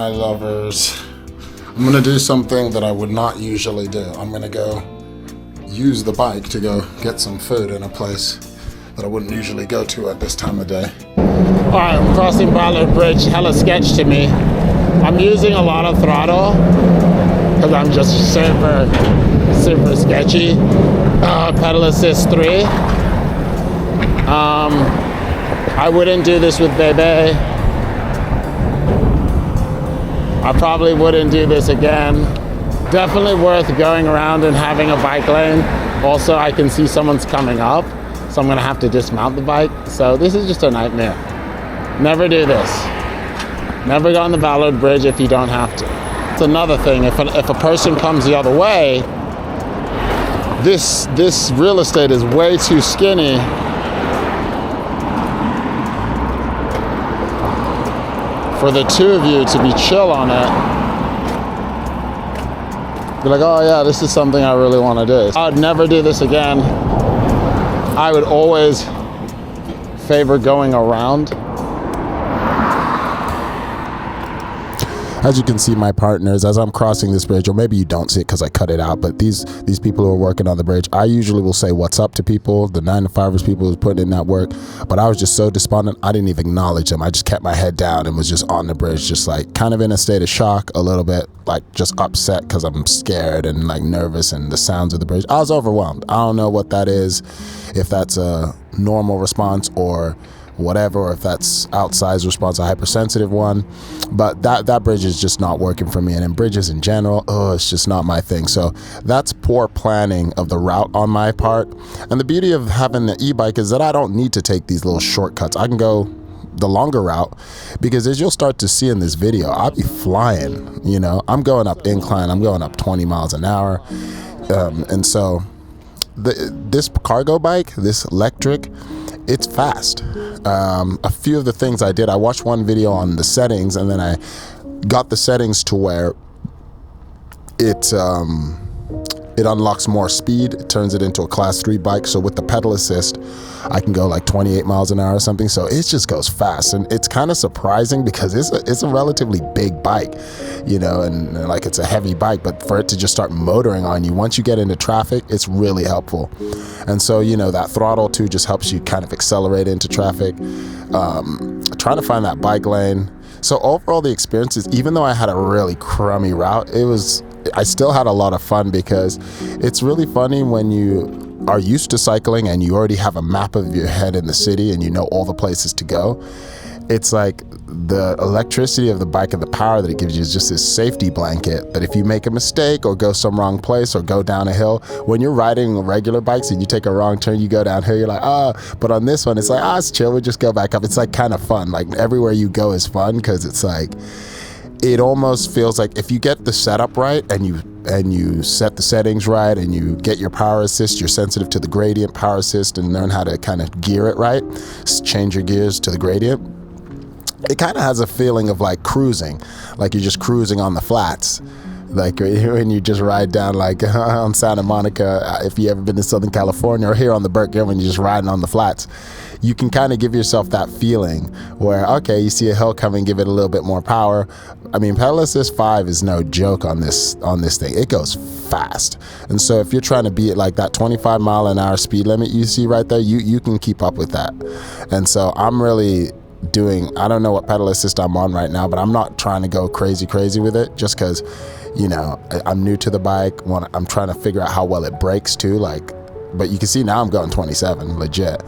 Hi lovers, I'm gonna do something that I would not usually do. I'm gonna go use the bike to go get some food in a place that I wouldn't usually go to at this time of day. Alright, I'm crossing Ballard Bridge, hella sketch to me. I'm using a lot of throttle because I'm just super sketchy. Pedal assist 3. I wouldn't do this with Bebe. I probably wouldn't do this again. Definitely worth going around and having a bike lane. Also, I can see someone's coming up, so I'm gonna have to dismount the bike. So this is just a nightmare. Never do this. Never go on the Ballard Bridge if you don't have to. It's another thing, if a person comes the other way, this real estate is way too skinny for the two of you to be chill on it. Be like, oh yeah, this is something I really want to do. I would never do this again. I would always favor going around. As you can see, my partners, as I'm crossing this bridge, or maybe you don't see it because I cut it out, but these people who are working on the bridge, I usually will say what's up to people, the 9-to-5ers people who's putting in that work, but I was just so despondent, I didn't even acknowledge them. I just kept my head down and was just on the bridge, just like kind of in a state of shock a little bit, like just upset because I'm scared and like nervous and the sounds of the bridge. I was overwhelmed. I don't know what that is, if that's a normal response or whatever, or if that's outsized response, a hypersensitive one, but that bridge is just not working for me. And in bridges in general, it's just not my thing. So that's poor planning of the route on my part. And the beauty of having the e-bike is that I don't need to take these little shortcuts. I can go the longer route, because as you'll start to see in this video, I'll be flying, you know, I'm going up incline, I'm going up 20 miles an hour. And so this cargo bike, this Lectric, it's fast. A few of the things I did, I watched one video on the settings, and then I got the settings to where it unlocks more speed. It turns it into a class 3 bike. So with the pedal assist, I can go like 28 miles an hour or something. So it just goes fast, and it's kind of surprising because it's a relatively big bike, you know, and like it's a heavy bike, but for it to just start motoring on you, once you get into traffic, it's really helpful. And so, you know, that throttle too just helps you kind of accelerate into traffic, trying to find that bike lane. So overall, the experience is, even though I had a really crummy route, I still had a lot of fun, because it's really funny when you are used to cycling and you already have a map of your head in the city and you know all the places to go. It's like the electricity of the bike and the power that it gives you is just this safety blanket that if you make a mistake or go some wrong place or go down a hill, when you're riding regular bikes and you take a wrong turn, you go downhill, you're like, but on this one, it's like, it's chill, we just go back up. It's like kind of fun. Like everywhere you go is fun, because it's like, it almost feels like if you get the setup right and you set the settings right and you get your power assist, you're sensitive to the gradient power assist and learn how to kind of gear it right, change your gears to the gradient, it kind of has a feeling of like cruising, like you're just cruising on the flats. Like when you just ride down like on Santa Monica, if you ever been to Southern California, or here on the Burke, when you're just riding on the flats, you can kind of give yourself that feeling where, okay, you see a hill coming, give it a little bit more power. I mean, pedal assist 5 is no joke on this thing. It goes fast. And so if you're trying to beat like that 25 mile an hour speed limit you see right there, you can keep up with that. And so I'm really I don't know what pedal assist I'm on right now, but I'm not trying to go crazy with it, just because, you know, I'm new to the bike. I'm trying to figure out how well it brakes too, like, but you can see now I'm going 27 legit.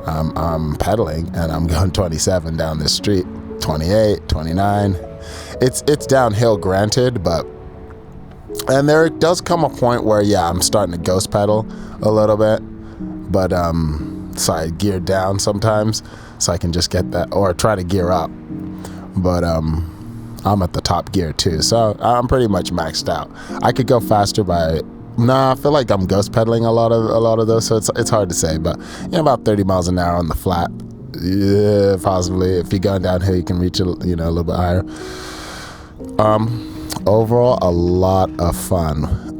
I'm pedaling and I'm going 27 down this street, 28, 29. It's downhill, granted, and there does come a point where, yeah, I'm starting to ghost pedal a little bit, but so I gear down sometimes so I can just get that, or try to gear up, but I'm at the top gear too, so I'm pretty much maxed out. I could go faster I feel like I'm ghost pedaling a lot of those, so it's hard to say, but you know, about 30 miles an hour on the flat, yeah, possibly. If you're going downhill, you can reach it, you know, a little bit higher. Overall, a lot of fun.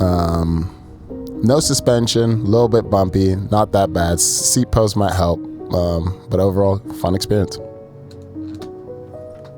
No suspension, a little bit bumpy, not that bad. Seat post might help, but overall, fun experience.